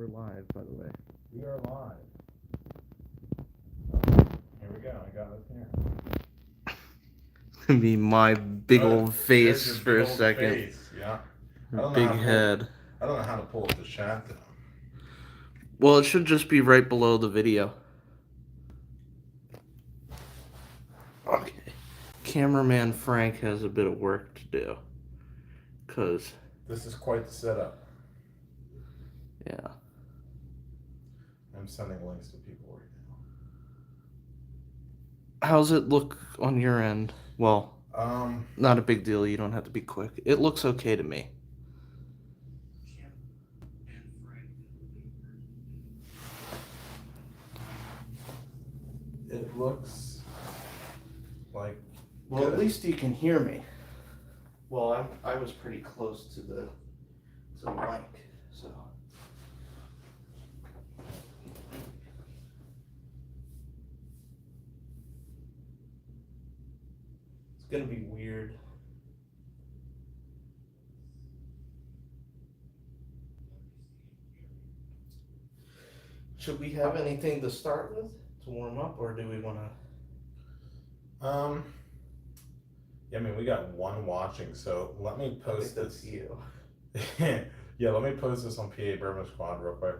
We're live, by the way. We are live. Here we go. I got us here. It's gonna be my big old face There's your for big a old second. face. Yeah. Big head. I don't know how to pull up the chat though. Well, it should just be right below the video. Okay. Cameraman Frank has a bit of work to do. Because, This is quite the setup. yeah. I'm sending links to people right now. How's it look on your end? Well, not a big deal. You don't have to be quick. It looks okay to me. It looks like. Well, at least you can hear me. Well, I was pretty close to the mic, so. It's gonna be weird. Should we have anything to start with to warm up, or do we want to? Yeah, I mean, we got one watching, so let me post That's this. you. Yeah, let me post this on PA Bourbon Squad real quick.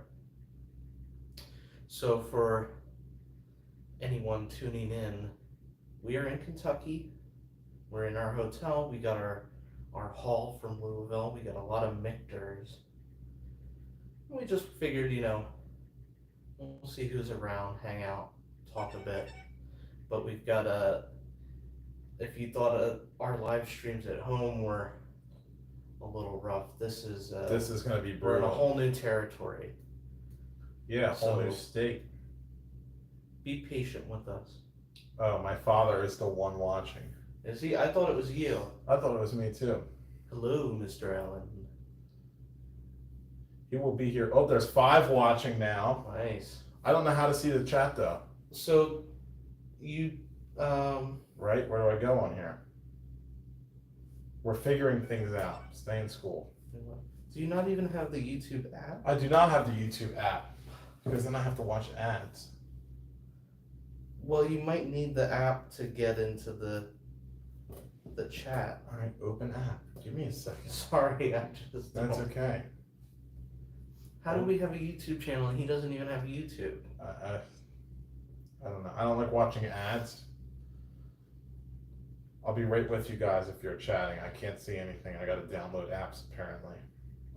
So for anyone tuning in, we are in Kentucky. We're in our hotel. We got our haul from Louisville. We got a lot of Michters. We just figured, we'll see who's around, hang out, talk a bit. But we've got if you thought our live streams at home were a little rough, this is going to be we're in a brutal. whole new territory. Yeah, whole new So- state. Be patient with us. Oh, my father is the one watching. Is he? I thought it was you. I thought it was me too. Hello, Mr. Allen. He will be here. Oh, there's 5 watching now. Nice. I don't know how to see the chat though. So, you, Right? Where do I go on here? We're figuring things out. Stay in school. do you not even have the YouTube app? I do not have the YouTube app because then I have to watch ads. Well, you might need the app to get into the chat. All right, open app. Give me a second. Sorry, I just That's don't. okay. How do we have a YouTube channel and he doesn't even have YouTube? I don't know. I don't like watching ads. I'll be right with you guys if you're chatting. I can't see anything. I gotta download apps apparently.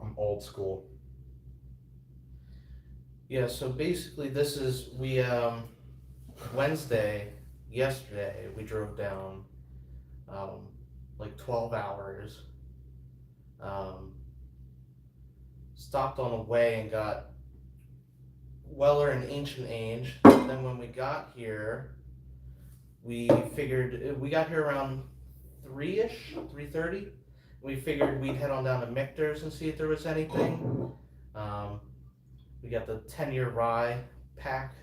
I'm old school. Yeah, so basically this is, yesterday, we drove down, like 12 hours, stopped on the way and got Weller and Ancient Age. Then when we got here, we figured, we got here around 3-ish, 3:30. We figured we'd head on down to Michter's and see if there was anything. We got the 10-year rye pack.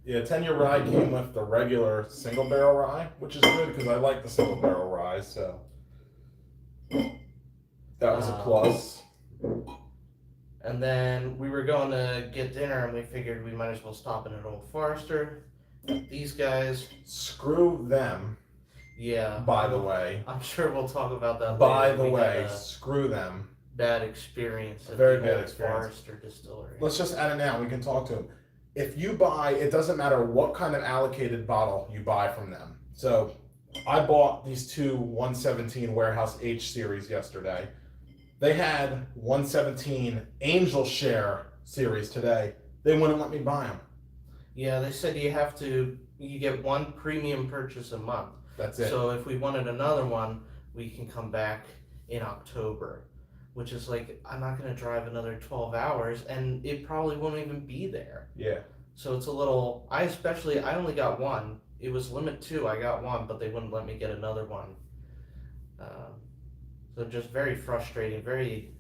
Yeah, 10-year rye came with the regular single barrel rye, which is good because I like the single barrel rye, so that was a plus. And then we were going to get dinner and we figured we might as well stop in at Old Forester. These guys. Screw them, Yeah. by the way. I'm sure we'll talk about that By later. the We way, had a screw them. bad experience at Very the bad Old experience. Forester distillery. Let's just add it now. We can talk to them. If you buy, it doesn't matter what kind of allocated bottle you buy from them. So I bought these 2 117 Warehouse H series yesterday. They had 117 Angel Share series today. They wouldn't let me buy them. Yeah, they said you get one premium purchase a month. That's it. So if we wanted another one, we can come back in October, which is like, I'm not going to drive another 12 hours and it probably won't even be there. Yeah. So it's a little, I only got one. It was limit 2, I got one, but they wouldn't let me get another one. So just very frustrating, very,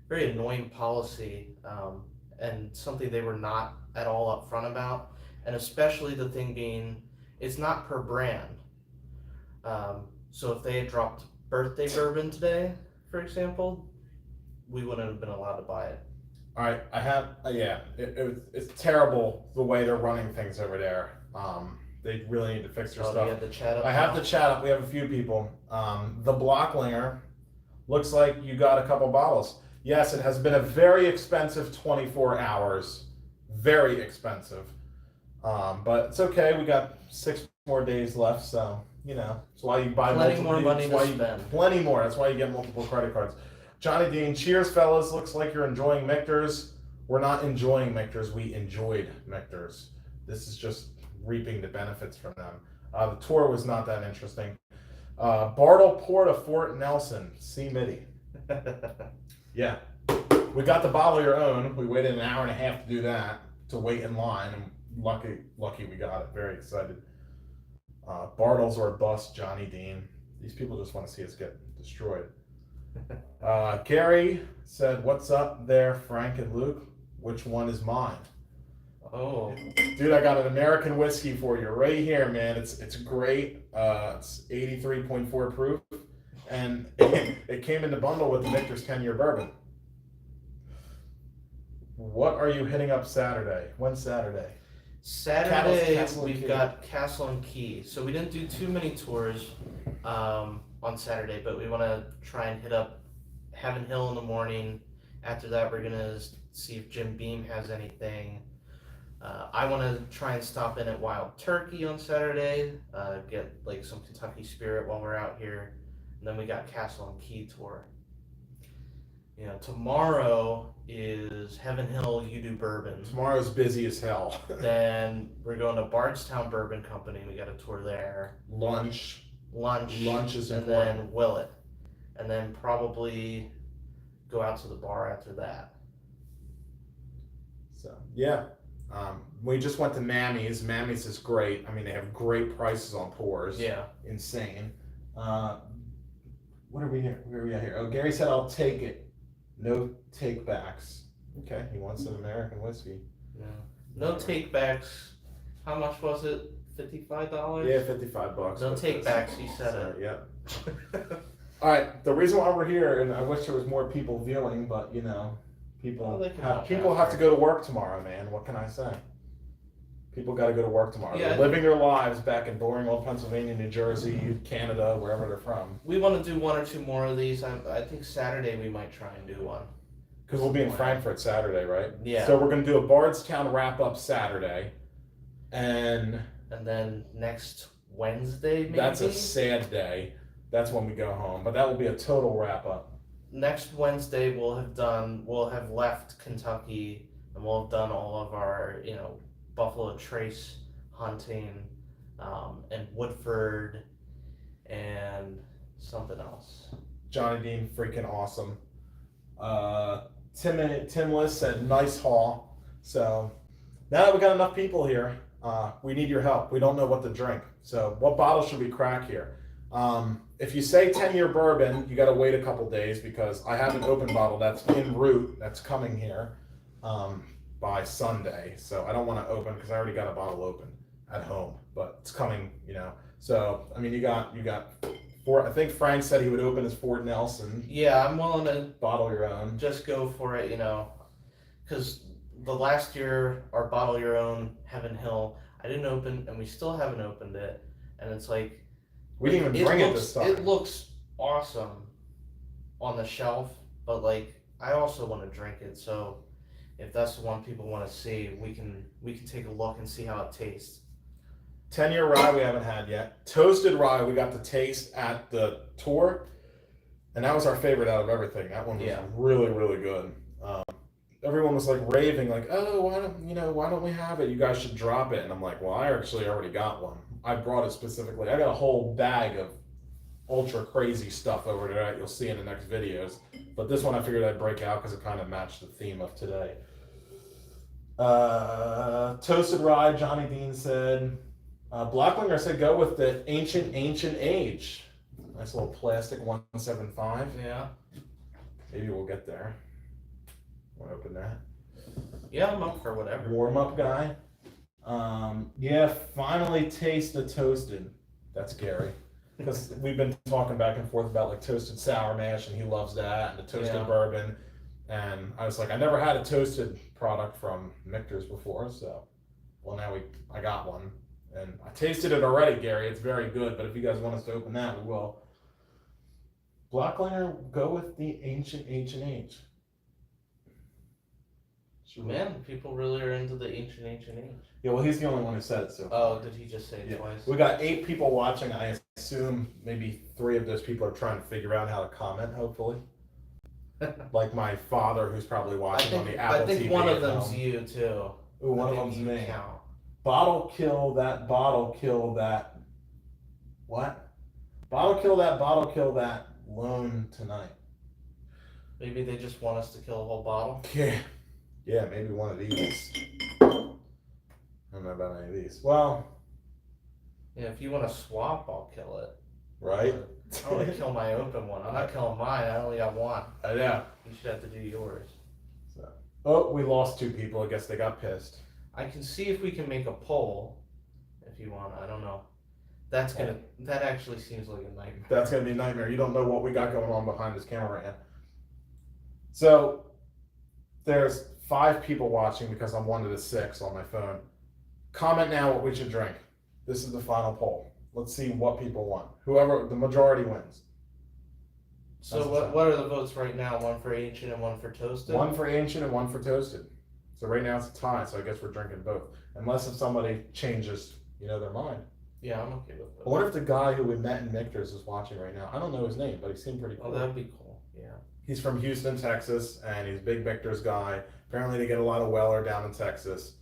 very annoying policy, and something they were not at all upfront about. And especially the thing being, it's not per brand. So if they had dropped birthday bourbon today, for example, we wouldn't have been allowed to buy it. All right, I have, it's terrible the way they're running things over there. They really need to fix their Oh, stuff. you have the chat up I have now? the chat up. We have a few people. The Blocklinger looks like you got a couple bottles. Yes, it has been a very expensive 24 hours. Very expensive. But it's okay. We got 6 more days left, so that's why you buy Plenty multiple. more money that's why to you- spend. Plenty more. That's why you get multiple credit cards. Johnny Dean, cheers, fellas. Looks like you're enjoying Michter's. We're not enjoying Michter's. We enjoyed Michter's. This is just reaping the benefits from them. The tour was not that interesting. Bartle Port of Fort Nelson, C. Mitty. Yeah. We got the bottle of your own. We waited an hour and a half to do that, to wait in line, and lucky we got it. Very excited. Bartles or bust, Johnny Dean. These people just want to see us get destroyed. Gary said, "What's up there, Frank and Luke? Which one is mine?" Oh, Dude, I got an American whiskey for you right here, man. It's great. It's 83.4 proof, and it came in the bundle with the Michter's 10-year bourbon. What are you hitting up Saturday? When's Saturday? Saturday Castle and we've Key. got Castle and Key. So we didn't do too many tours on Saturday, but we want to try and hit up Heaven Hill in the morning. After that, we're gonna see if Jim Beam has anything. I want to try and stop in at Wild Turkey on Saturday, get like some Kentucky Spirit while we're out here, and then we got Castle and Key tour. Tomorrow is Heaven Hill. You do bourbon. Tomorrow's busy as hell. Then we're going to Bardstown Bourbon Company. We got a tour there. Lunch is and important. then Willet, and then probably go out to the bar after that. So yeah, we just went to Mammy's. Mammy's is great. I mean, they have great prices on pours. Yeah. Insane. What are we here? Where are we at here? Oh, Gary said I'll take it. No take backs. Okay, he wants an American whiskey. Yeah. No take backs. How much was it? $55? Yeah, $55. No but take that's- backs. He said so, it. Yeah. All right. The reason why we're here, and I wish there was more people viewing, but people Well, they can have watch people after. have to go to work tomorrow, man. What can I say? People got to go to work tomorrow. Yeah. They're living their lives back in boring old Pennsylvania, New Jersey, Canada, wherever they're from. We want to do one or two more of these. I think Saturday we might try and do one. Because we'll be in Frankfurt Saturday, right? Yeah. So we're going to do a Bardstown wrap-up Saturday. And then next Wednesday, maybe? that's a sad day. That's when we go home. But that will be a total wrap-up. Next Wednesday we'll have left Kentucky, and we'll have done all of our, Buffalo Trace hunting, and Woodford, and something else. Johnny Dean, freaking awesome. Tim List said, nice haul. So now that we got enough people here, we need your help. We don't know what to drink. So what bottle should we crack here? If you say 10-year bourbon, you got to wait a couple days because I have an open bottle that's en route that's coming here by Sunday. So I don't want to open because I already got a bottle open at home, but it's coming, So, I mean, you got four. I think Frank said he would open his Fort Nelson. Yeah, I'm willing to Bottle your own. just go for it, because the last year, our Bottle Your Own Heaven Hill, I didn't open, and we still haven't opened it, and it's like, We didn't even bring it this time. It looks awesome on the shelf, but I also want to drink it. So if that's the one people want to see, we can take a look and see how it tastes. 10-year rye we haven't had yet. Toasted rye we got to taste at the tour, and that was our favorite out of everything. That one was really, really good. Everyone was raving, oh, why don't we have it? You guys should drop it. And I'm like, well, I actually already got one. I brought it specifically. I got a whole bag of ultra crazy stuff over there that you'll see in the next videos. But this one I figured I'd break out because it kind of matched the theme of today. Toasted rye, Johnny Dean said. Blacklinger said go with the ancient age. Nice little plastic 175. Yeah. Maybe we'll get there. Want to open that? Yeah, I'm up for whatever. Warm up guy. Yeah, finally taste the toasted. That's Gary. Because we've been talking back and forth about toasted sour mash, and he loves that, and the toasted bourbon. And I was like, I never had a toasted product from Michter's before, so well now I got one. And I tasted it already, Gary. It's very good, but if you guys want us to open that, we will. Blackliner, go with the ancient H&H. Man, people really are into the ancient H. Yeah, well, he's the only one who said it so far. Oh, did he just say it Yeah. twice? We got 8 people watching. I assume maybe 3 of those people are trying to figure out how to comment, hopefully. Like my father, who's probably watching on the Apple TV. I think one of at them's home. you, too. Ooh, one of think them's you me. count. Bottle kill that, bottle kill that. What? Bottle kill that loan tonight. Maybe they just want us to kill a whole bottle? Yeah, maybe one of these. I don't know about any of these. Well, Yeah, if you want to swap, I'll kill it. right? I want to kill my open one. I'm not killing mine. I only got one. I know. You should have to do yours. So. Oh, we lost 2 people. I guess they got pissed. I can see if we can make a poll. If you want, I don't know. That actually seems like a nightmare. That's gonna be a nightmare. You don't know what we got going on behind this camera right now. So there's 5 people watching because I'm 1 to the 6 on my phone. Comment now what we should drink. This is the final poll. Let's see what people want. Whoever the majority wins. So what are the votes right now? 1 for ancient and 1 for toasted? 1 for ancient and 1 for toasted. So right now it's a tie. So I guess we're drinking both, unless if somebody changes, their mind. Yeah, I'm okay with I wonder if the guy who we met in Michter's is watching right now. I don't know his name, but he seemed pretty cool. Oh, that'd be cool. Yeah. He's from Houston, Texas, and he's a big Michter's guy. Apparently, they get a lot of Weller down in Texas.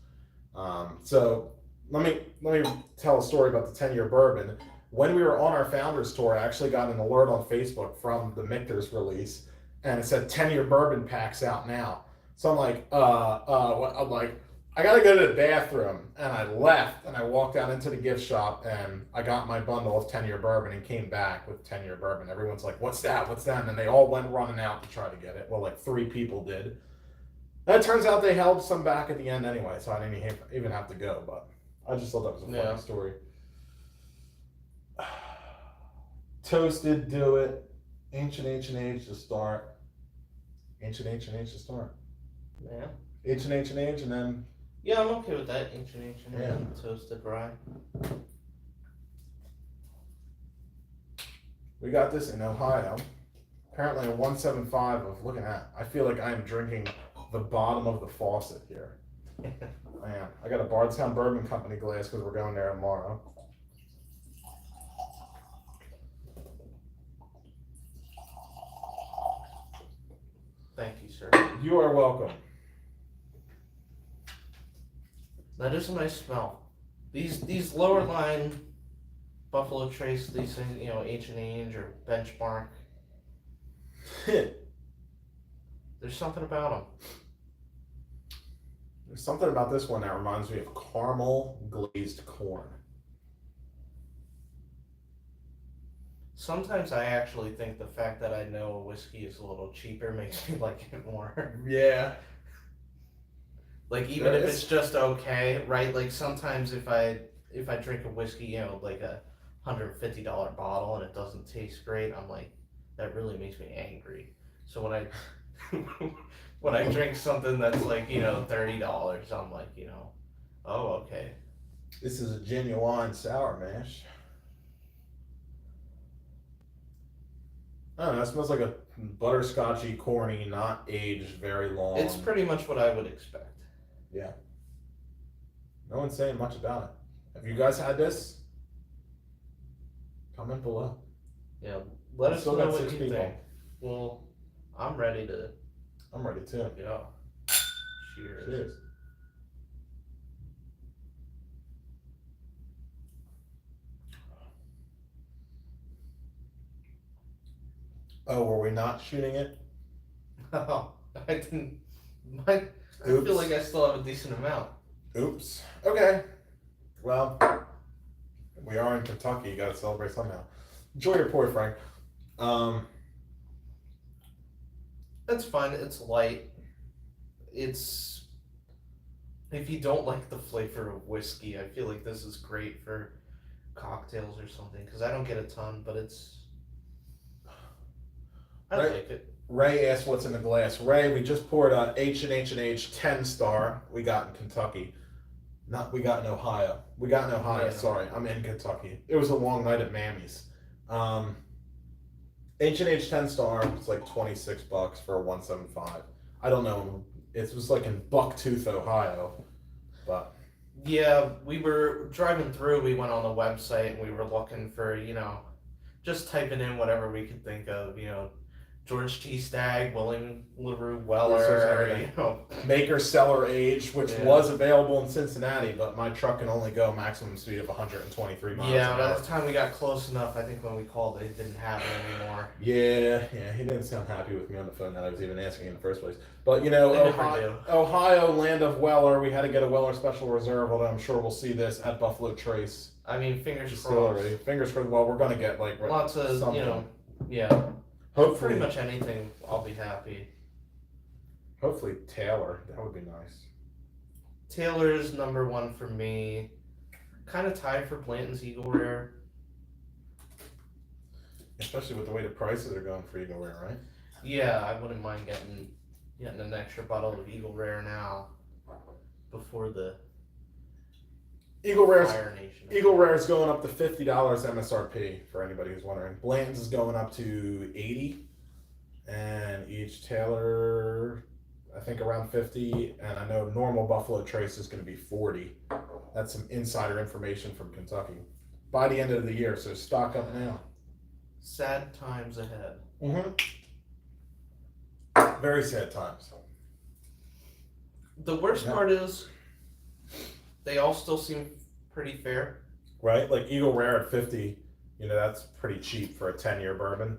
So let me tell a story about the 10-year bourbon. When we were on our founders tour, I actually got an alert on Facebook from the Michter's release, and it said 10-year bourbon packs out now. So I'm like, I gotta go to the bathroom, and I left, and I walked out into the gift shop, and I got my bundle of 10-year bourbon and came back with 10-year bourbon. Everyone's like, what's that? And then they all went running out to try to get it. Well, like 3 people did. And it turns out they held some back at the end anyway, so I didn't even have to go, but I just thought that was a funny story. Toasted, do it. Ancient H to start. Ancient H to start. Yeah. Ancient H, and then... Yeah, I'm okay with that. Ancient Yeah. and toasted rye. We got this in Ohio. Apparently a 175 of, looking at, I feel like I'm drinking the bottom of the faucet here. Man, I got a Bardstown Bourbon Company glass because we're going there tomorrow. Thank you, sir. You are welcome. That is a nice smell. These lower line Buffalo Trace, these things, H&H or Benchmark. There's something about them. There's something about this one that reminds me of caramel glazed corn. Sometimes I actually think the fact that I know a whiskey is a little cheaper makes me like it more. Yeah. Like even if it's just okay, right? Like sometimes if I drink a whiskey, like a $150 bottle and it doesn't taste great, I'm like, that really makes me angry. So when I drink something that's like, $30, I'm like, oh, okay. This is a genuine sour mash. I don't know, it smells like a butterscotchy, corny, not aged very long. It's pretty much what I would expect. Yeah. No one's saying much about it. Have you guys had this? Comment below. Yeah, let us know got what 6 you people. think. Well, I'm ready to I'm ready too. go. Cheers. Cheers. Oh, were we not shooting it? Oh, I didn't. I feel like I still have a decent amount. Oops. Okay. Well, we are in Kentucky. You gotta celebrate somehow. Enjoy your pour, Frank. That's fine. It's light. It's if you don't like the flavor of whiskey, I feel like this is great for cocktails or something because I don't get a ton, but it's. I Right. like it. Ray asked what's in the glass. Ray, we just poured a H&H 10 star we got in Kentucky. We got in Ohio. We got in Ohio, Yeah. sorry. I'm in Kentucky. It was a long night at Mammy's. H&H 10 star was like $26 for a 175. I don't know. It was like in Bucktooth, Ohio. But Yeah, we were driving through. We went on the website and we were looking for, just typing in whatever we could think of, George T. Stagg, William LaRue Weller, maker seller age, which Yeah. was available in Cincinnati, but my truck can only go maximum speed of 123 miles Yeah, an by hour. the time we got close enough, I think when we called, they didn't have it anymore. Yeah, he didn't sound happy with me on the phone that I was even asking in the first place. But They never Ohio, land of Weller, we had to get a Weller Special Reserve, although I'm sure we'll see this at Buffalo Trace I mean, fingers Distillery. crossed. Fingers crossed. Well, we're gonna get like Lots of, something. yeah. Hopefully, Pretty much anything, I'll be happy. hopefully Taylor. That would be nice. Taylor's number one for me. Kind of tied for Blanton's Eagle Rare. Especially with the way the prices are going for Eagle Rare, right? Yeah, I wouldn't mind getting an extra bottle of Eagle Rare now before the Eagle Rare's Fire Nation. Eagle Rare is going up to $50 MSRP for anybody who's wondering. Blanton's is going up to $80, and each Taylor, I think around $50, and I know normal Buffalo Trace is going to be $40. That's some insider information from Kentucky. By the end of the year, so stock up now. Sad times ahead. Very sad times. The worst Yeah. part is they all still seem pretty fair. Right? Like Eagle Rare at 50, that's pretty cheap for a 10-year bourbon.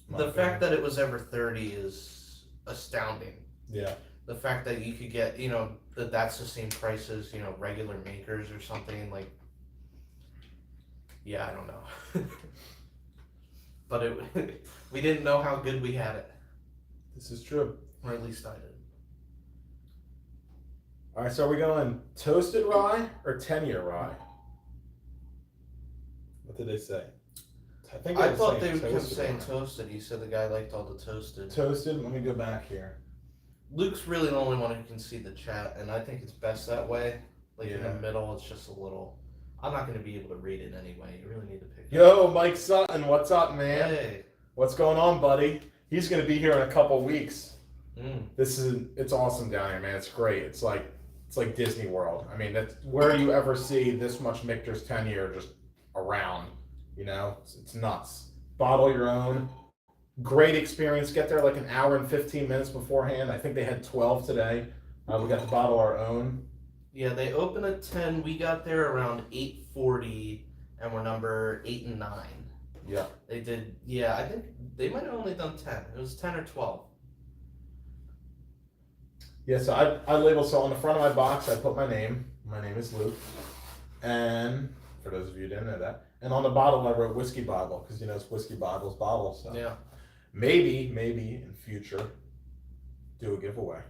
The fact that it was ever 30 is astounding. Yeah. The fact that you could get, that's the same price as, regular makers or something, like, yeah, I don't know. But we didn't know how good we had it, This is true. or at least I did. All right, so are we going toasted rye or 10-year rye? What did they say? I thought they kept toasted saying rye. toasted. He said the guy liked all the toasted. Toasted? Let me go back here. Luke's really the only one who can see the chat, and I think it's best that way. Like in the Yeah. middle, it's just a little. I'm not going to be able to read it anyway. You really need to pick it Yo, Mike Sutton, what's up, man? Hey. What's going on, buddy? He's going to be here in a couple weeks. Mm. It's awesome down here, man. It's great. It's like Disney World. I mean, that's where you ever see this much Michter's 10-year just around. It's nuts. Bottle your own. Great experience. Get there like an hour and 15 minutes beforehand. I think they had 12 today. We got to bottle our own. Yeah, they open at 10. We got there around 8:40, and we're number 8 and 9. Yeah. They did. Yeah, I think they might have only done 10. It was 10 or 12. Yeah, so I labeled, so on the front of my box, I put my name. My name is Luke. And for those of you who didn't know that. And on the bottle, I wrote Whiskey Bible, because it's Whiskey Bible's bottle. So Yeah. maybe in future, do a giveaway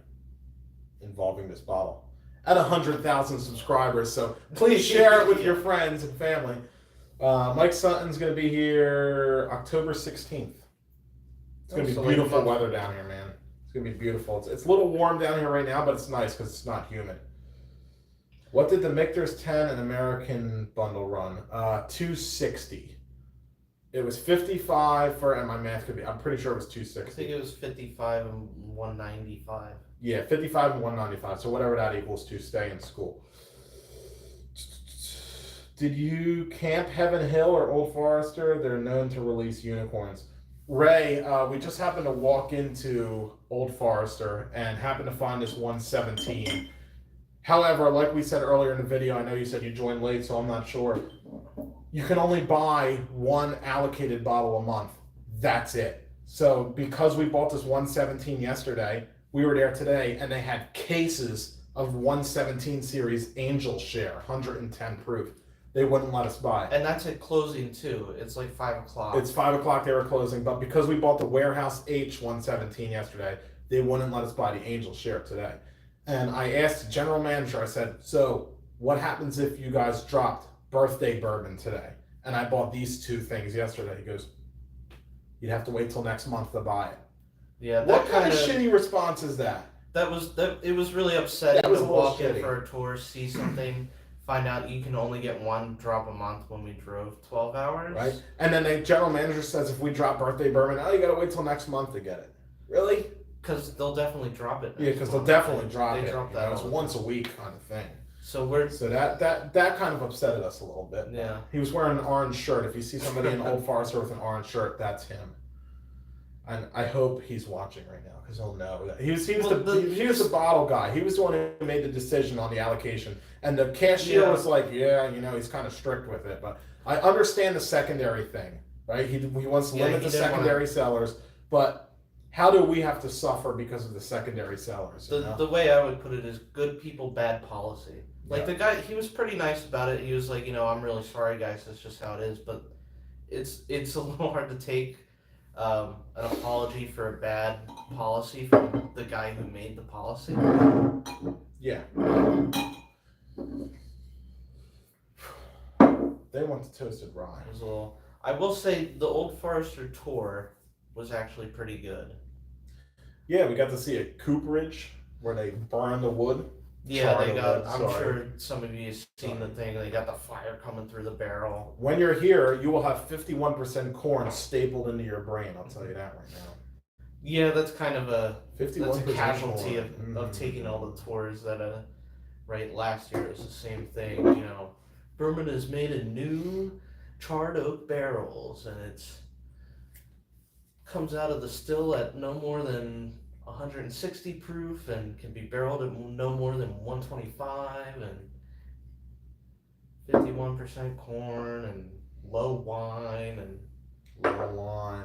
involving this bottle at 100,000 subscribers. So please share it with your friends and family. Mike Sutton's going to be here October 16th. It's going to be beautiful weather down here, man. It's going to be beautiful. It's a little warm down here right now, but it's nice because it's not humid. What did the Michter's 10 and American bundle run? $260. It was 55 for, and my math could be, I'm pretty sure it was I think 260. it was 55 and 195. Yeah, 55 and 195. So whatever that equals to stay in school. Did you camp Heaven Hill or Old Forester? They're known to release unicorns. Ray, we just happened to walk into Old Forester and happened to find this 117. However, like we said earlier in the video, I know you said you joined late, so I'm not sure. You can only buy one allocated bottle a month. That's it. So because we bought this 117 yesterday, we were there today, and they had cases of 117 series Angel Share, 110 proof. They wouldn't let us buy it. And that's at closing too. It's like 5 o'clock. It's 5 o'clock, they were closing, but because we bought the Warehouse H 117 yesterday, they wouldn't let us buy the Angel Share today. And I asked the general manager, I said, so what happens if you guys dropped birthday bourbon today? And I bought these two things yesterday. He goes, you'd have to wait till next month to buy it. Yeah, What that kind of shitty response is that? It was really upsetting That was to a little walk in shitty. for a tour, see something, find out you can only get one drop a month when we drove 12 hours. Right? And then the general manager says if we drop birthday bourbon, oh, you gotta wait till next month to get it. Really? Because they'll definitely drop it. Yeah, because they'll definitely drop They it. drop You that know, it's all the once a time. week kind of thing. So that kind of upsetted us a little bit. Yeah. He was wearing an orange shirt. If you see somebody in Old Forester with an orange shirt, that's him. And I hope he's watching right now because he'll know that he was the bottle guy. He was the one who made the decision on the allocation, and the cashier was like, yeah, you know, he's kind of strict with it. But I understand the secondary thing, right? He wants to limit the secondary sellers, but how do we have to suffer because of the secondary sellers? The way I would put it is good people, bad policy. Like the guy, he was pretty nice about it. He was like, you know, I'm really sorry, guys. That's just how it is. But it's a little hard to take an apology for a bad policy from the guy who made the policy. Yeah. They want the toasted rye. It was a little. I will say the Old Forester tour was actually pretty good. Yeah, we got to see a cooperage where they burn the wood. Yeah, they got. I'm sure some of you have seen the thing. They got the fire coming through the barrel. When you're here, you will have 51% corn stapled into your brain. I'll tell you that right now. Yeah, that's kind of a 51% casualty of taking all the tours that right last year it was the same thing. You know, bourbon is made in new charred oak barrels, and it's comes out of the still at no more than 160 proof and can be barreled at no more than 125 and 51% corn and low wine and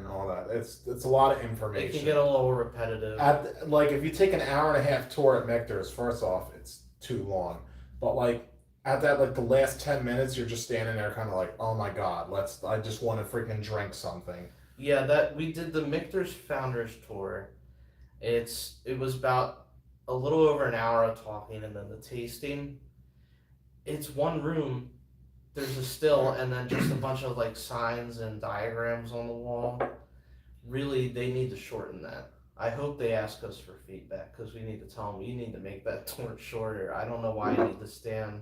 all that. It's a lot of information. It can get a little repetitive. Like if you take an hour and a half tour at Michter's, first off, it's too long. But like at that, like the last 10 minutes, you're just standing there, kind of like, oh my god, I just want to freaking drink something. Yeah, that we did the Michter's Founders Tour. It was about a little over an hour of talking and then the tasting. It's one room. There's a still and then just a bunch of like signs and diagrams on the wall. Really, they need to shorten that. I hope they ask us for feedback because we need to tell them you need to make that tour shorter. I don't know why I need to stand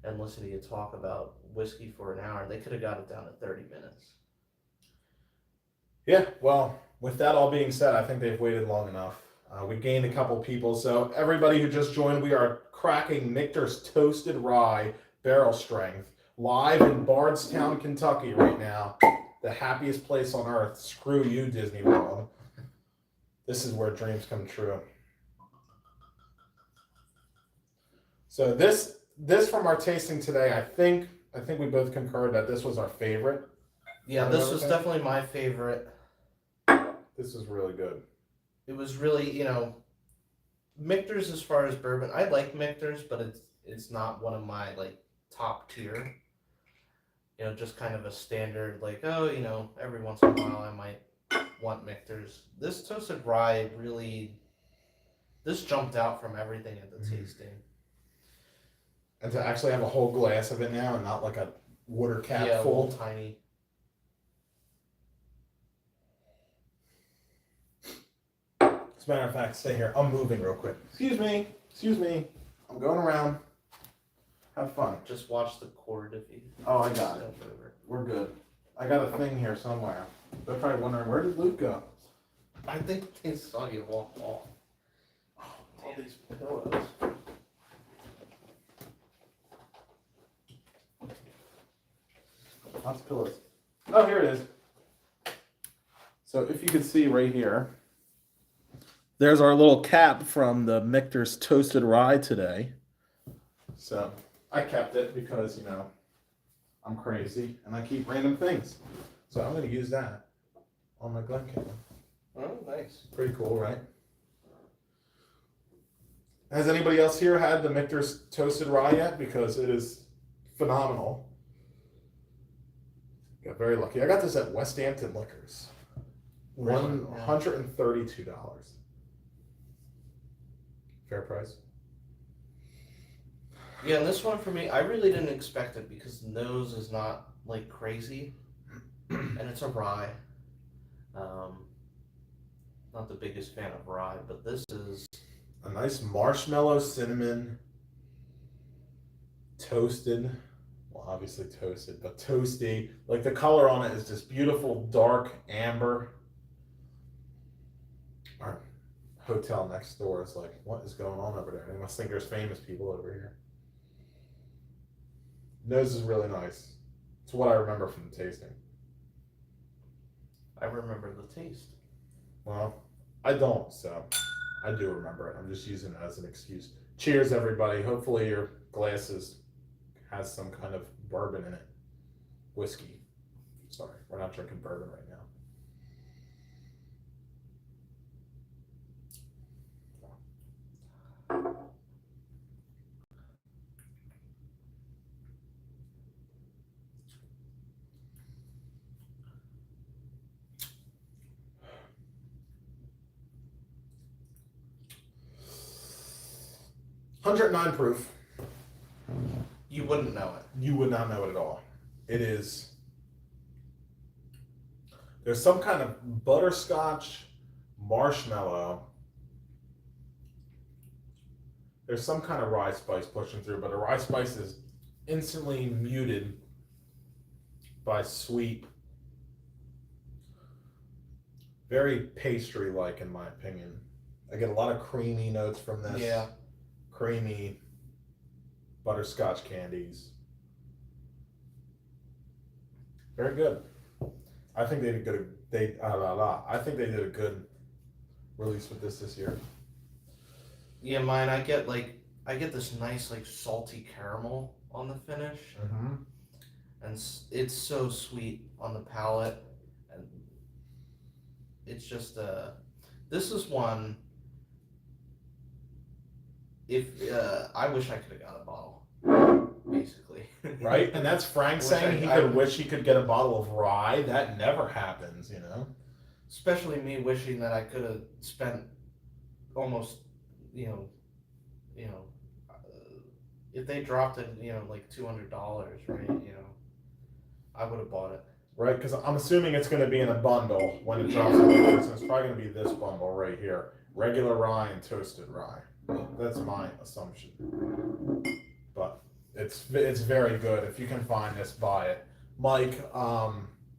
and listen to you talk about whiskey for an hour. They could have got it down to 30 minutes. Yeah, well, with that all being said, I think they've waited long enough. We gained a couple people, so everybody who just joined, we are cracking Michter's Toasted Rye barrel strength live in Bardstown, Kentucky right now. The happiest place on earth. Screw you, Disney World. This is where dreams come true. So this from our tasting today, I think we both concurred that this was our favorite. Yeah, this was definitely my favorite. This is really good. It was really, you know, Michter's as far as bourbon. I like Michter's, but it's not one of my like top tier. You know, just kind of a standard like, oh, you know, every once in a while I might want Michter's. This toasted rye this jumped out from everything at the tasting. And to actually have a whole glass of it now and not like a water cap full. full. A little tiny. As a matter of fact, stay here. I'm moving real quick. Excuse me. I'm going around. Have fun. Just watch the cord if you. Oh, I got it. We're good. I got a thing here somewhere. They're probably wondering, where did Luke go? I think they saw you walk off. All these pillows. Lots of pillows. Oh, here it is. So if you could see right here, there's our little cap from the Michter's Toasted Rye today. So I kept it because, you know, I'm crazy and I keep random things. So I'm going to use that on my Glencairn. Oh, nice. Pretty cool, right? Has anybody else here had the Michter's Toasted Rye yet? Because it is phenomenal. Got very lucky. I got this at West Hampton Liquors. $132. Fair price. Yeah, and this one for me, I really didn't expect it because the nose is not like crazy, and it's a rye. Not the biggest fan of rye, but this is A nice marshmallow cinnamon toasted. Well, obviously toasted, but toasty. Like the color on it is just beautiful, dark amber. Our hotel next door is like, what is going on over there? They must think there's famous people over here. Nose is really nice. It's what I remember from the tasting. I remember the taste. Well, I don't, so I do remember it. I'm just using it as an excuse. Cheers, everybody. Hopefully your glasses has some kind of bourbon in it. Whiskey. Sorry, we're not drinking bourbon right now. $109 proof. You wouldn't know it. You would not know it at all. It is. There's some kind of butterscotch marshmallow. There's some kind of rye spice pushing through, but the rye spice is instantly muted by sweet. Very pastry-like, in my opinion. I get a lot of creamy notes from this. Yeah. Creamy butterscotch candies. Very good. I think they did good. I think they did a good release with this year. Yeah, mine. I get this nice like salty caramel on the finish, Mm-hmm. and it's so sweet on the palate, and it's just this is one. If I wish I could have got a bottle, basically. Right, and that's Frank saying he could wish he could get a bottle of rye. That never happens, you know. Especially me wishing that I could have spent almost, if they dropped it, like $200, right? I would have bought it. Right, because I'm assuming it's going to be in a bundle when it drops. So it's probably going to be this bundle right here: regular rye and toasted rye. That's my assumption. But it's very good. If you can find this, buy it. Mike,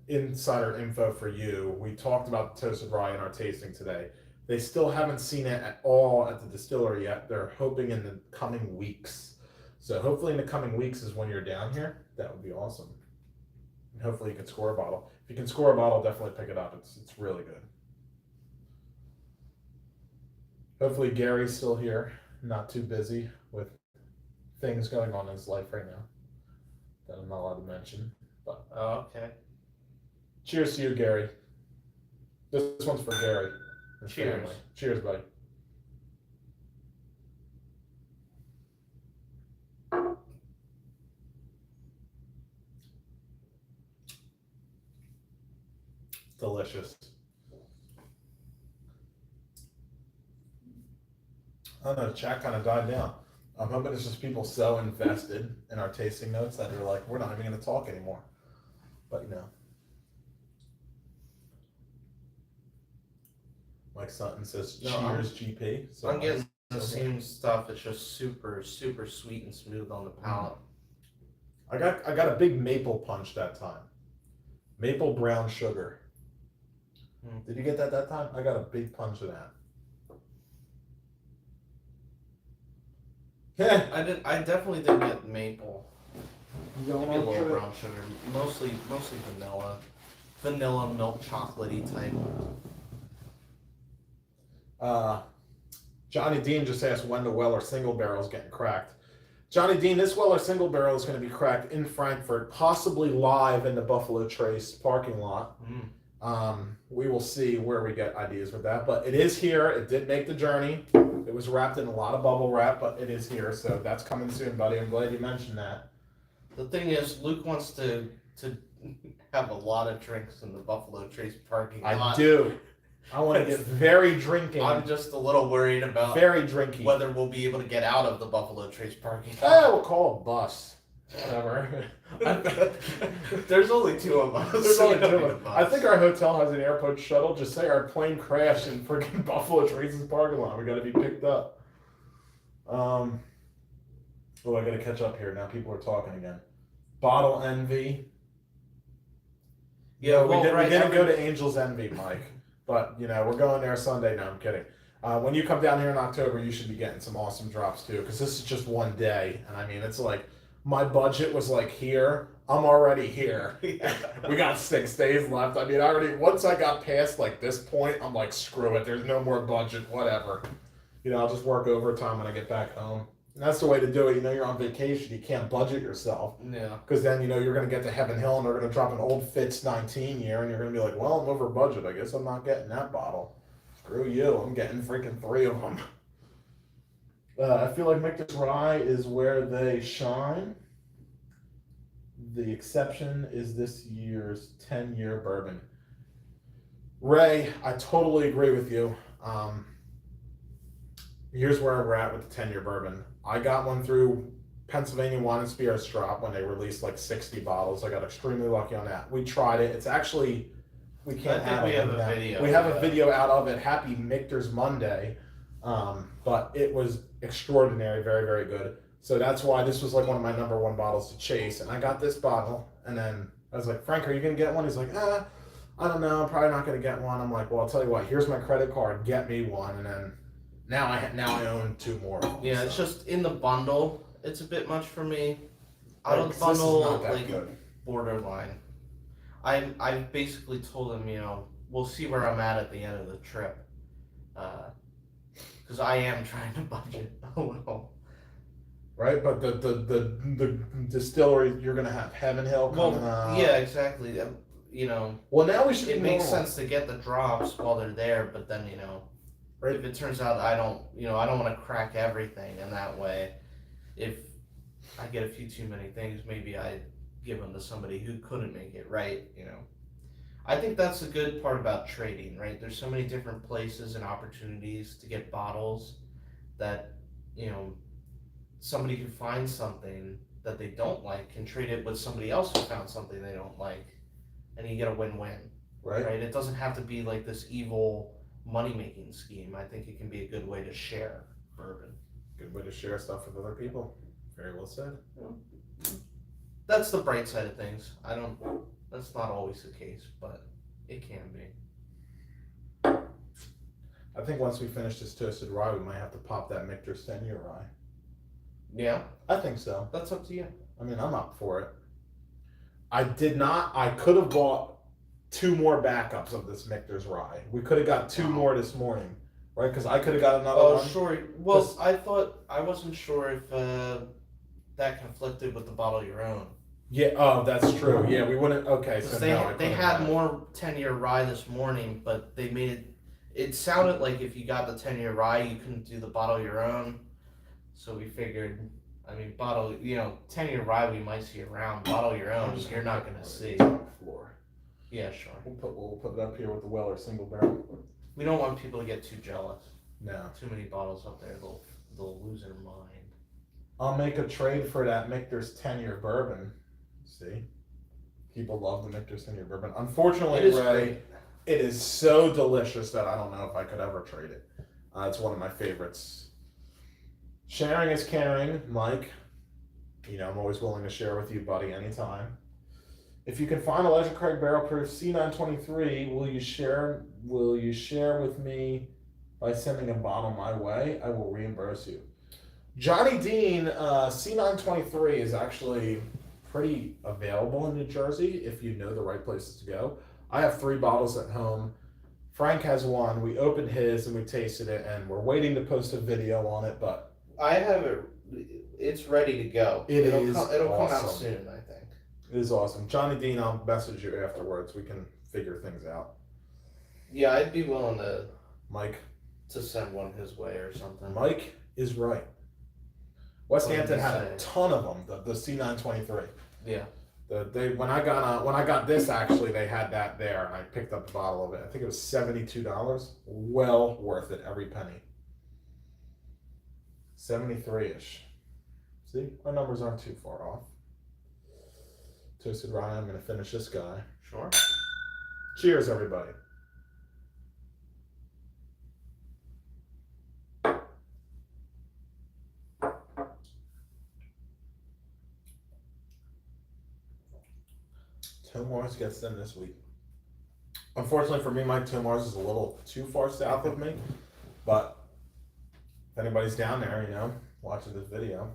insider info for you. We talked about toasted rye in our tasting today. They still haven't seen it at all at the distillery yet. They're hoping in the coming weeks. So hopefully in the coming weeks is when you're down here. That would be awesome. And hopefully you can score a bottle. If you can score a bottle, definitely pick it up. It's really good. Hopefully Gary's still here, not too busy with things going on in his life right now that I'm not allowed to mention. But Okay. cheers to you, Gary. This one's for Gary. and Cheers. family. Cheers, buddy. Delicious. I don't know, the chat kind of died down. I'm hoping it's just people so invested in our tasting notes that they're like, we're not even going to talk anymore. But you know. Mike Sutton says, cheers, GP. So I'm getting the same stuff. It's just super, super sweet and smooth on the palate. I got a big maple punch that time. Maple brown sugar. Did you get that time? I got a big punch of that. Yeah. I definitely did get maple. You going Maybe a on little sugar? brown sugar. Mostly vanilla. Vanilla milk chocolatey type. Johnny Dean just asked when the Weller single barrel is getting cracked. Johnny Dean, this Weller single barrel is going to be cracked in Frankfurt, possibly live in the Buffalo Trace parking lot. We will see where we get ideas with that, but it is here. It did make the journey. It was wrapped in a lot of bubble wrap, but it is here, so that's coming soon, buddy. I'm glad you mentioned that. The thing is, Luke wants to have a lot of drinks in the Buffalo Trace parking lot. I do. I want to get very drinking. I'm just a little worried about very drinky. whether we'll be able to get out of the Buffalo Trace parking lot. We'll call a bus. Whatever. There's only two of us. There's only two of us. I us. think our hotel has an airport shuttle. Just say our plane crashed in freaking Buffalo Trace's parking lot. We got to be picked up. Oh, I got to catch up here. Now people are talking again. Bottle Envy. Yeah, No, well, we didn't go to Angel's Envy, Mike. But, we're going there Sunday. No, I'm kidding. When you come down here in October, you should be getting some awesome drops, too. Because this is just one day. And, I mean, it's like, my budget was like here. I'm already here. Yeah. We got 6 days left. I mean, once I got past, like, this point, I'm like, screw it. There's no more budget, whatever. I'll just work overtime when I get back home. And that's the way to do it. You're on vacation. You can't budget yourself. Yeah. Because then, you're going to get to Heaven Hill and they're going to drop an old Fitz 19 year and you're going to be like, well, I'm over budget. I guess I'm not getting that bottle. Screw you. I'm getting freaking 3 of them. I feel like Michter's Rye is where they shine. The exception is this year's 10-year bourbon. Ray, I totally agree with you. Here's where we're at with the 10-year bourbon. I got one through Pennsylvania Wine and Spirits Drop when they released like 60 bottles. I got extremely lucky on that. We tried it. It's actually, we can't I think we have a video. We have a video out of it. Happy Michter's Monday. But it was extraordinary, very, very good. So that's why this was like one of my number one bottles to chase. And I got this bottle, and then I was like, Frank, are you going to get one? He's like, I don't know. I'm probably not going to get one. I'm like, well, I'll tell you what. Here's my credit card. Get me one. And then now I own 2 more. Yeah, it's just in the bundle. It's a bit much for me. Out of the This is bundle, not that like good. borderline. I basically told him, we'll see where I'm at the end of the trip. Because I am trying to budget a little. Right, but the distillery, you're gonna have Heaven Hill coming up. Yeah, exactly. Well, now we should. It makes sense to get the drops while they're there, but then Right. if it turns out I don't want to crack everything, and that way, if I get a few too many things, maybe I give them to somebody who couldn't make it. Right. I think that's the good part about trading. Right. There's so many different places and opportunities to get bottles that somebody who finds something that they don't like can trade it with somebody else who found something they don't like, and you get a win-win. Right. It doesn't have to be like this evil money-making scheme. I think it can be a good way to share bourbon. Good way to share stuff with other people. Very well said. That's the bright side of things. That's not always the case, but it can be. I think once we finish this toasted rye, we might have to pop that Michter's 10-year rye. Yeah, I think so. that's up to you. I mean, I'm up for it. I could have bought 2 more backups of this Michter's rye. We could have got 2 more this morning, right? Because I could have got another one. Oh, sure. Well, I wasn't sure if that conflicted with the bottle your own. Yeah, oh, that's true. Yeah, we wouldn't. Okay, so They had more 10-year rye this morning, but they made it sounded like if you got the 10-year rye, you couldn't do the bottle your own. So we figured, bottle, 10-year rye we might see around. Bottle your own, you're not gonna see. Floor. Yeah, sure. We'll put it up here with the Weller single barrel. We don't want people to get too jealous. No. Too many bottles up there, they'll lose their mind. I'll make a trade for that Michter's 10-year bourbon. See, people love the Michter's 10-year bourbon. Unfortunately, It is Ray, great. it is so delicious that I don't know if I could ever trade it. It's one of my favorites. Sharing is caring, Mike. I'm always willing to share with you, buddy, anytime. If you can find a Legend Craig Barrel Proof C923, will you share with me by sending a bottle my way? I will reimburse you. Johnny Dean, C923 is actually pretty available in New Jersey if you know the right places to go. I have 3 bottles at home. Frank has 1. We opened his and we tasted it, and we're waiting to post a video on it, but I have it. It's ready to go. It'll come out soon, I think. It is awesome. Johnny Dean, I'll message you afterwards. We can figure things out. Yeah, I'd be willing Mike. to send one his way or something. Mike is right. West What did Hampton he had a say? ton of them. The C923. Yeah. When I got this, actually they had that there, and I picked up a bottle of it. I think it was $72. Well worth it, every penny. 73-ish. See, our numbers aren't too far off. Toasted rye. I'm gonna finish this guy. Sure. Cheers, everybody. Tomars gets them this week. Unfortunately for me, my Tomars is a little too far south of me, but if anybody's down there, you know, watching this video.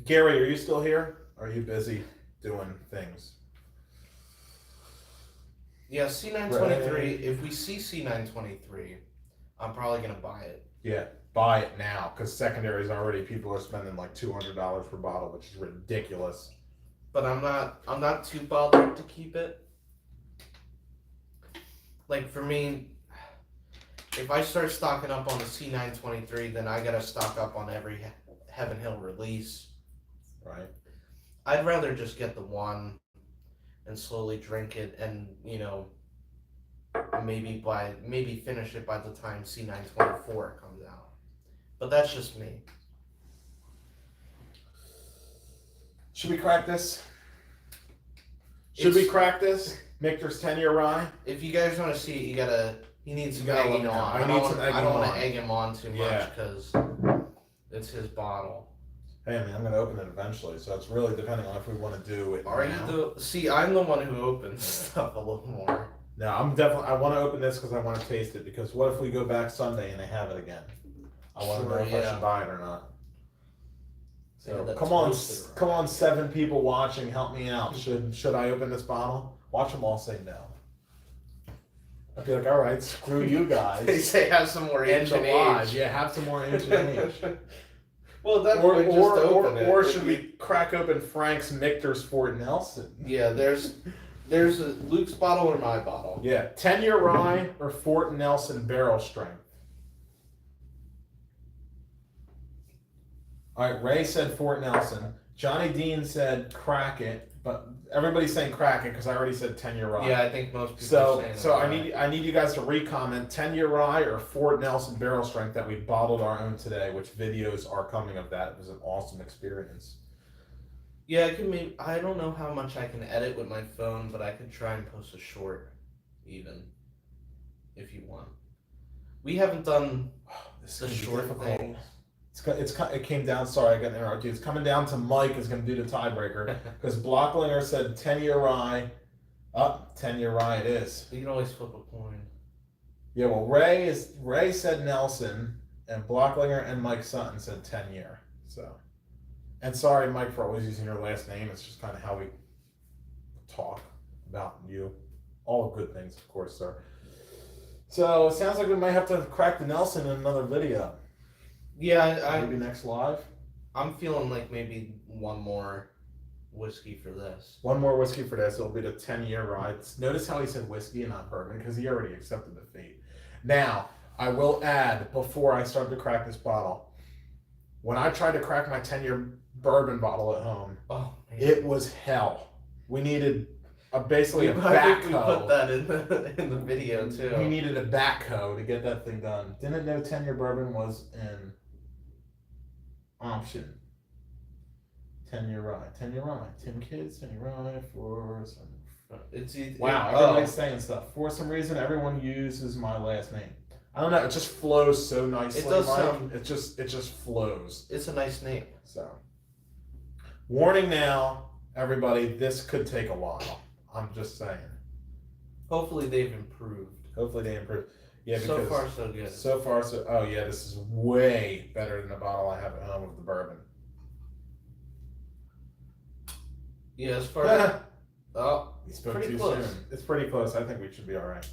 Gary, are you still here? Or are you busy doing things? Yeah, C923. If we see C923, I'm probably gonna buy it. Yeah, buy it now, because secondaries already, people are spending like $200 per bottle, which is ridiculous. But I'm not too bothered to keep it. Like for me, if I start stocking up on the C923, then I gotta stock up on every Heaven Hill release. Right. I'd rather just get the one and slowly drink it, and you know, maybe finish it by the time C924 comes out. But that's just me. Should we crack this? Should we crack this? Michter's 10-year rye? If you guys want to see it, he needs some gotta egging let me know. on. I need some egging I don't want on. to egg him on too Yeah. much because it's his bottle. Hey man, I'm gonna open it eventually, so it's really depending on if we want to do it. Are now. you the? See, I'm the one who opens stuff a little more. No, I want to open this because I want to taste it. Because what if we go back Sunday and they have it again? I want to know if I should buy it or not. So Yeah, come on, 7 people watching, help me out. Should I open this bottle? Watch them all say no. I'd be like, all right, screw you guys. They say have some more End inch the and live. age. Yeah, have some more inch and age. Well, that's or should we crack open Frank's Michter's Fort Nelson? Yeah, there's a Luke's bottle or my bottle. Yeah, 10-year rye or Fort Nelson barrel strength. All right, Ray said Fort Nelson. Johnny Dean said crack it, but everybody's saying crack it because I already said 10-year rye. Yeah, I think most people are saying So that. I need you guys to re-comment 10-year rye or Fort Nelson barrel strength that we bottled our own today, which videos are coming of that. It was an awesome experience. Yeah, I don't know how much I can edit with my phone, but I could try and post a short, even, if you want. We haven't done the short things. It came down. Sorry, I got interrupted. It's coming down to Mike is going to do the tiebreaker because Blocklinger said 10-year rye. 10-year rye it is. You can always flip a coin. Yeah, well, Ray said Nelson, and Blocklinger and Mike Sutton said 10-year. So, and sorry, Mike, for always using your last name. It's just kind of how we talk about you. All good things, of course, sir. So it sounds like we might have to crack the Nelson in another video. Yeah, maybe next live. I'm feeling like maybe one more whiskey for this. One more whiskey for this. It'll be the 10-year rye. Notice how he said whiskey and not bourbon because he already accepted the fate. Now, I will add before I start to crack this bottle. When I tried to crack my 10-year bourbon bottle at home, it was hell. We needed basically a backhoe. I think we put that in the video too. We needed a backhoe to get that thing done. Didn't know 10-year bourbon was an option. 10-year rye. 10-year rye. Tim Kids, 10-year rye for some. Wow, everybody's saying stuff. For some reason, everyone uses my last name. I don't know. It just flows so nicely. It does sound. It just flows. It's a nice name. So, warning now, everybody. This could take a while. I'm just saying. Hopefully they've improved. Yeah, so far so good. So far so. Oh yeah, this is way better than the bottle I have at home of the bourbon. Yeah, as far as he spoke pretty too close. soon. It's pretty close. I think we should be all right.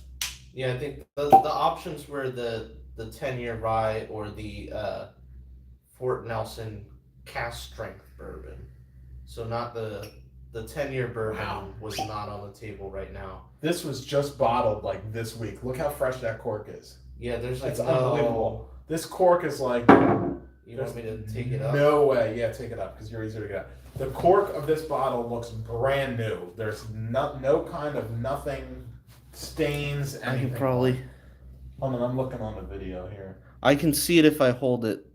Yeah, I think the options were the 10-year rye or the Fort Nelson cast strength bourbon. So not the 10-year bourbon was not on the table right now. This was just bottled like this week. Look how fresh that cork is. Yeah, there's like it's unbelievable. This cork is like. You want me to take it up? No way. Yeah, take it up because you're easier to get out. The cork of this bottle looks brand new. There's no kind of nothing, stains, anything. I can probably. Hold on, I'm looking on the video here. I can see it if I hold it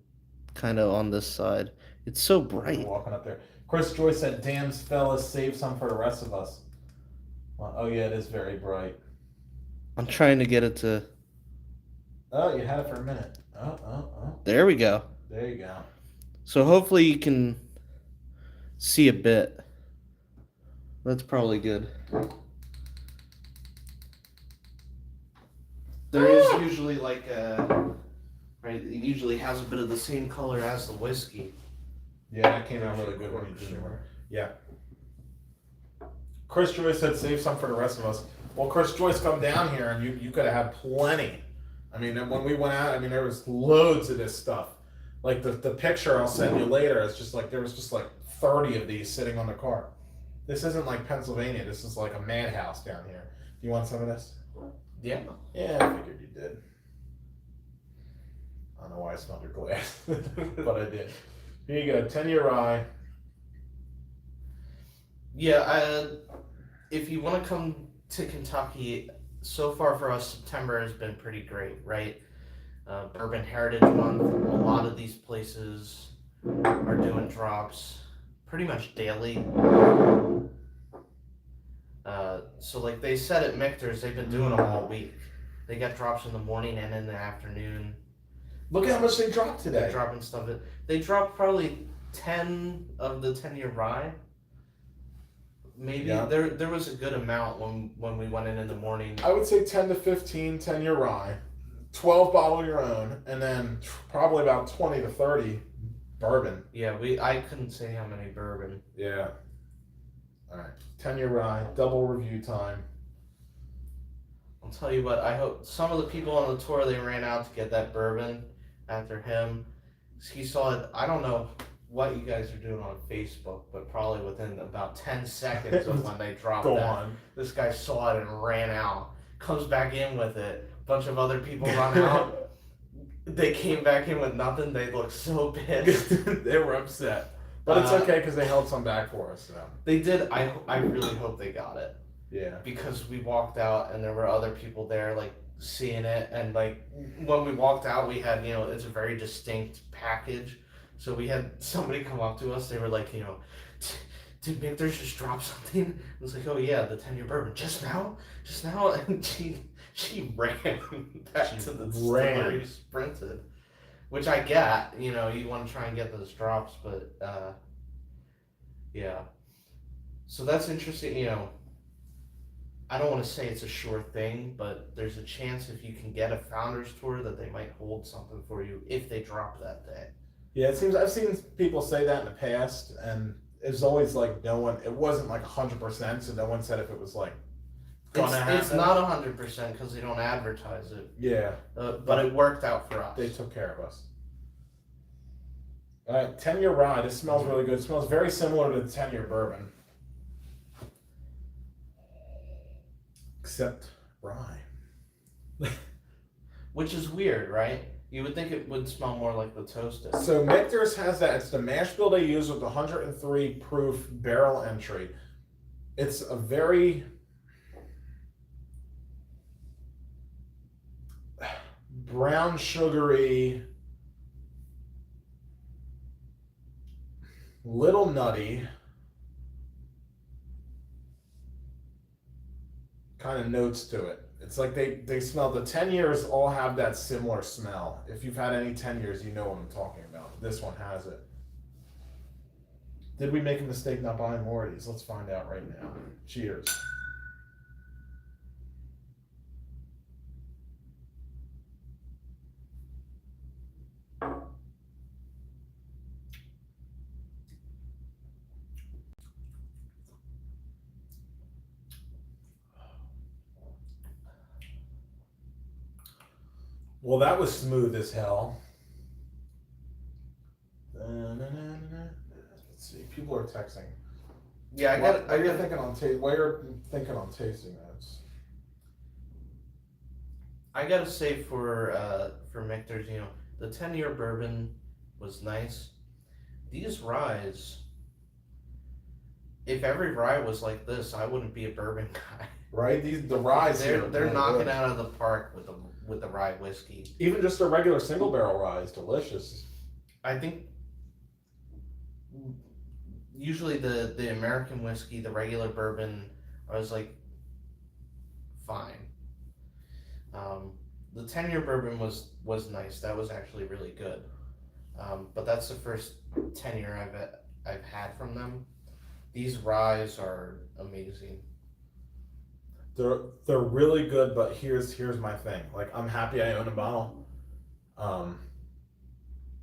kind of on this side. It's so bright. Walking up there. Chris Joyce said, "Damn, fellas, save some for the rest of us." Well, oh yeah, it is very bright. I'm trying to get it to. Oh, you had it for a minute. Oh. There we go. There you go. So hopefully you can see a bit. That's probably good. There is usually like a, right, it usually has a bit of the same color as the whiskey. Yeah, that came out really good when you did it. Yeah. Chris Joyce said, "Save some for the rest of us." Well, Chris Joyce, come down here and you could have had plenty. I mean, when we went out, I mean, there was loads of this stuff. Like the picture I'll send you later, it's just like, there was just like 30 of these sitting on the cart. This isn't like Pennsylvania. This is like a madhouse down here. Do you want some of this? Yeah. Yeah, I figured you did. I don't know why I smelled your glass, but I did. Here you go, 10-year rye. Yeah, if you want to come to Kentucky, so far for us, September has been pretty great, right? Bourbon Heritage Month, a lot of these places are doing drops pretty much daily. So like they said at Michter's, they've been doing them all week. They got drops in the morning and in the afternoon. Look at how much they dropped today. They're dropping stuff. They dropped probably 10 of the 10-year rye. Maybe there was a good amount when we went in the morning. I would say 10 to 15 10-year rye, 12 bottle your own, and then probably about 20 to 30 bourbon. Yeah, I couldn't say how many bourbon. Yeah. All right, 10-year rye, double review time. I'll tell you what, I hope some of the people on the tour, they ran out to get that bourbon after him. He saw it, I don't know what you guys are doing on Facebook, but probably within about 10 seconds of when they dropped this guy saw it and ran out. Comes back in with it. A bunch of other people run out. They came back in with nothing. They looked so pissed. They were upset. But it's okay because they held some back for us. So. They did. I really hope they got it. Yeah. Because we walked out and there were other people there like seeing it, and like when we walked out we had, it's a very distinct package. So we had somebody come up to us, they were like, did Michter's just drop something? I was like, oh yeah, the 10-year bourbon. Just now? And she ran back to the distillery, sprinted. Which I get, you want to try and get those drops, but yeah. So that's interesting, I don't want to say it's a sure thing, but there's a chance if you can get a founder's tour that they might hold something for you if they drop that day. Yeah, it seems I've seen people say that in the past, and it's always like it wasn't like 100%, so no one said if it was like gonna happen. It's not 100% because they don't advertise it. Yeah. But it worked out for us. They took care of us. All right, 10-year rye. This smells really good. It smells very similar to the 10-year bourbon. Except rye. Which is weird, right? You would think it would smell more like the toasted. So Michter's has that. It's the mash bill they use with the 103 proof barrel entry. It's a very brown sugary, little nutty kind of notes to it. It's like they smell, the 10 years all have that similar smell. If you've had any 10 years, you know what I'm talking about. This one has it. Did we make a mistake not buying more of these? Let's find out right now. Cheers. Well, that was smooth as hell. Let's see. People are texting. Yeah, While you're thinking on tasting notes. I gotta say for Michter's, the 10-year bourbon was nice. These ryes, if every rye was like this, I wouldn't be a bourbon guy. Right? The ryes they're knocking out of the park with the rye whiskey. Even just a regular single barrel rye is delicious. I think usually the American whiskey, the regular bourbon, I was like, fine. The 10-year bourbon was nice. That was actually really good. But that's the first 10-year I've had from them. These ryes are amazing. They're really good, but here's my thing. Like, I'm happy I own a bottle.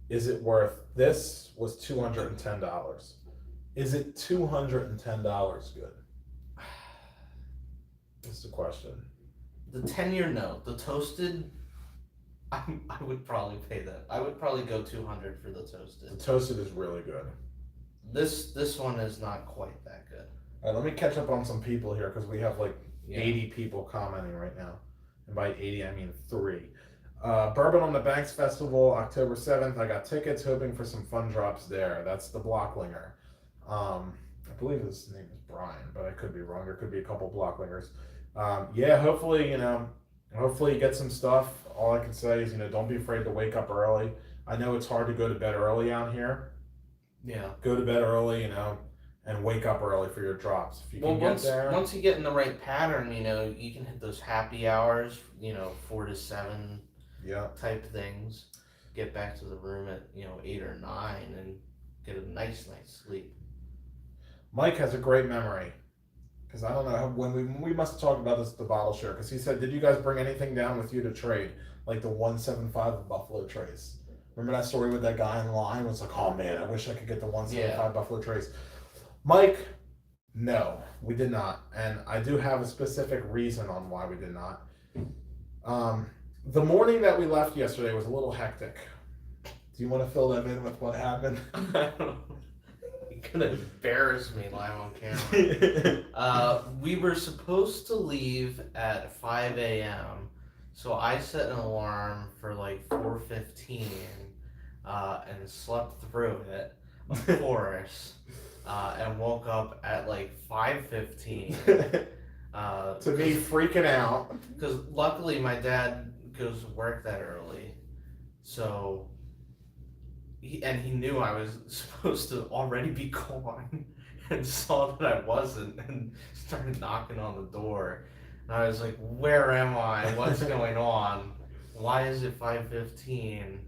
Is it worth? This was $210. Is it $210 good? That's the question. The 10-year, no. The toasted, I would probably pay that. I would probably go 200 for the The toasted. toasted is really good. This one is not quite that good. All right, let me catch up on some people here because we have like Yeah. 80 people commenting right now. And by 80, I mean 3. Bourbon on the Banks Festival, October 7th. I got tickets, hoping for some fun drops there. That's the Blocklinger. I believe his name is Brian, but I could be wrong. There could be a couple Blocklingers. Yeah, hopefully, hopefully you get some stuff. All I can say is, don't be afraid to wake up early. I know it's hard to go to bed early out here. Yeah. Go to bed early, and wake up early for your drops. If you can get there. Once you get in the right pattern, you can hit those happy hours, 4 to 7 Yeah. type things. Get back to the room at, 8 or 9 and get a nice night's sleep. Mike has a great memory. Because I don't know, when we must have talked about this at the bottle share, because he said, did you guys bring anything down with you to trade? Like the 175 of Buffalo Trace. Remember that story with that guy in line? It was like, oh man, I wish I could get the 175 Buffalo Trace. Mike, no, we did not. And I do have a specific reason on why we did not. The morning that we left yesterday was a little hectic. Do you want to fill them in with what happened? You're gonna embarrass me live on camera. We were supposed to leave at 5 a.m. So I set an alarm for like 4:15 and slept through it, of course, and woke up at like 5:15. To me freaking out. Because luckily my dad goes to work that early, so he knew I was supposed to already be gone, and saw that I wasn't, and started knocking on the door. And I was like, "Where am I? What's going on? Why is it 5:15?"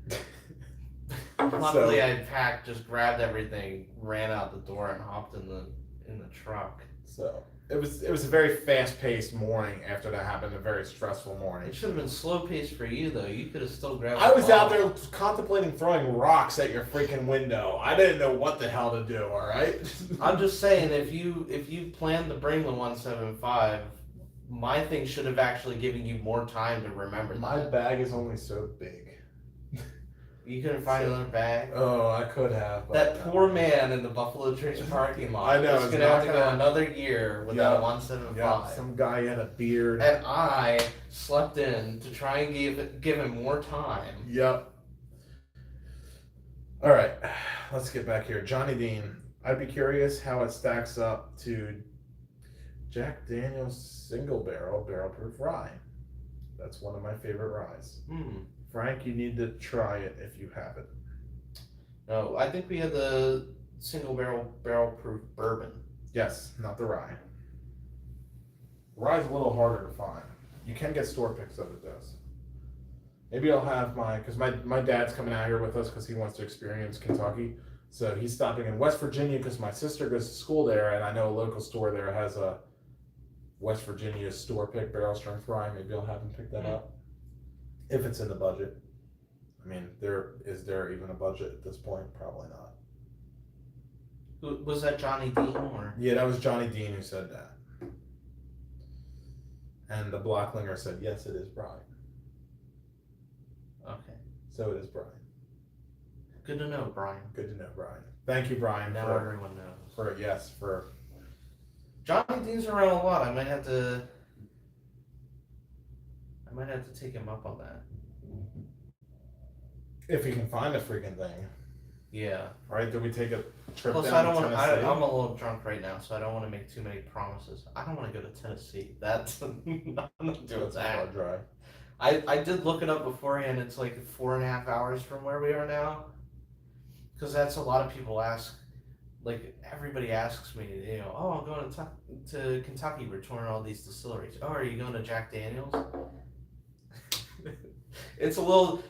Luckily, I had packed, just grabbed everything, ran out the door, and hopped in the truck. So it was a very fast paced morning after that happened. A very stressful morning. It should have been slow paced for you though. You could have still grabbed. I was out there contemplating throwing rocks at your freaking window. I didn't know what the hell to do. All right. I'm just saying, if you planned to bring the 175, my thing should have actually given you more time to remember. My that. bag is only so big. You couldn't find another bag. Oh, I could have. But That poor man in the Buffalo Trace parking lot. I know, Is it's gonna have not to gonna- go another year without a 175. Yeah, some guy had a beard. And I slept in to try and give him more time. Yep. All right, let's get back here. Johnny Dean. I'd be curious how it stacks up to Jack Daniel's single barrel proof rye. That's one of my favorite ryes. Frank, you need to try it if you haven't. No, I think we had the single barrel proof bourbon. Yes, not the rye. Rye's a little harder to find. You can get store picks of it though. Maybe I'll have because my dad's coming out here with us because he wants to experience Kentucky. So he's stopping in West Virginia because my sister goes to school there, and I know a local store there has a West Virginia store pick barrel strength rye. Maybe I'll have him pick that up. If it's in the budget. I mean, is there even a budget at this point? Probably not. Was that Johnny Dean or? Yeah, that was Johnny Dean who said that. And the Blocklinger said, yes, it is Brian. Okay. So it is Brian. Good to know, Brian. Good to know, Brian. Thank you, Brian. Now everyone knows. For Johnny Dean's around a lot. I might have to take him up on that. if you can find a freaking thing. Yeah. Right? Did we take a trip Plus, down I don't to want. Tennessee? I'm a little drunk right now, so I don't want to make too many promises. I don't want to go to Tennessee. That's I'm not doing That's a far that. drive. I did look it up beforehand. It's like 4.5 hours from where we are now. Because that's a lot of people ask, like everybody asks me, oh, I'm going to Kentucky. We're touring all these distilleries. Oh, are you going to Jack Daniels? It's a little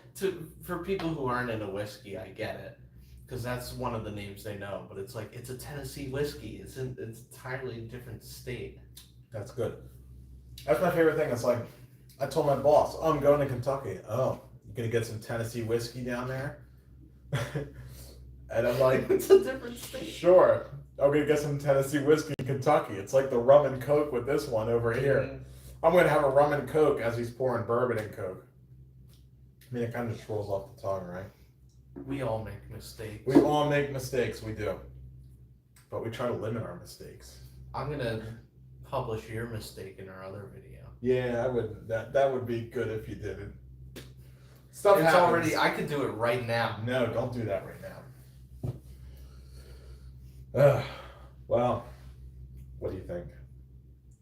for people who aren't into whiskey. I get it, because that's one of the names they know. But it's like it's a Tennessee whiskey. It's entirely different state. That's good. That's my favorite thing. It's like I told my boss, oh, I'm going to Kentucky. Oh, you gonna get some Tennessee whiskey down there? And I'm like, It's a different state. sure. I'm gonna get some Tennessee whiskey in Kentucky. It's like the rum and coke with this one over here. I'm gonna have a rum and coke as he's pouring bourbon and coke. I mean, it kind of just rolls off the tongue, right? We all make mistakes. We all make mistakes. We do, but we try to limit our mistakes. I'm gonna publish your mistake in our other video. Yeah, I would. That would be good if you did it. Stuff It's happens. already. I could do it right now. No, don't do that right now. Well, what do you think?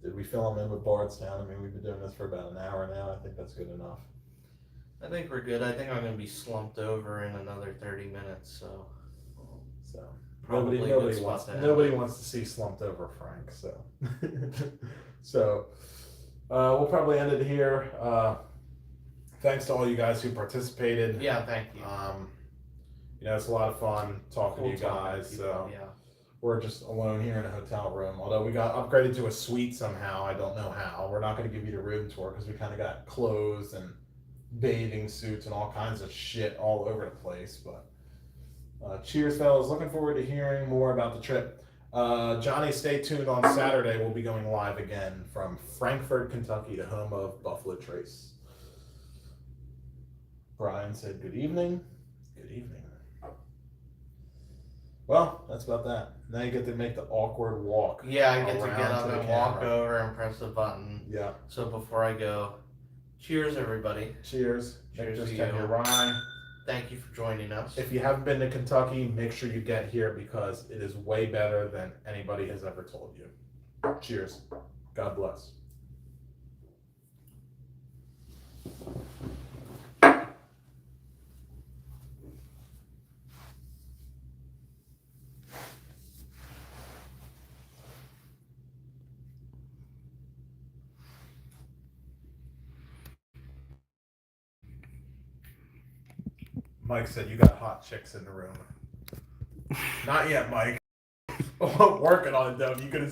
Did we fill them in with Bardstown? I mean, we've been doing this for about an hour now. I think that's good enough. I think we're good. I think I'm gonna be slumped over in another 30 minutes. So Probably Probably a nobody good spot wants to end nobody it. wants to see slumped over Frank. So we'll probably end it here. Thanks to all you guys who participated. yeah, thank you. It's a lot of fun talking Cool to you talking to guys. people, So yeah. we're just alone here in a hotel room. Although we got upgraded to a suite somehow, I don't know how. We're not going to give you the room tour because we kind of got clothes and bathing suits and all kinds of shit all over the place. But cheers, fellas. Looking forward to hearing more about the trip. Johnny, stay tuned on Saturday. We'll be going live again from Frankfort, Kentucky, the home of Buffalo Trace. Brian said good evening. Good evening. Well, that's about that. Now you get to make the awkward walk. Yeah, I get to around get up to the and walk camera. over and press the button. Yeah. So before I go, cheers, everybody. Cheers. Cheers Just to get you. your rye. Thank you for joining us. If you haven't been to Kentucky, make sure you get here because it is way better than anybody has ever told you. Cheers. God bless. Mike said you got hot chicks in the room. Not yet, Mike. Working on it though. You could have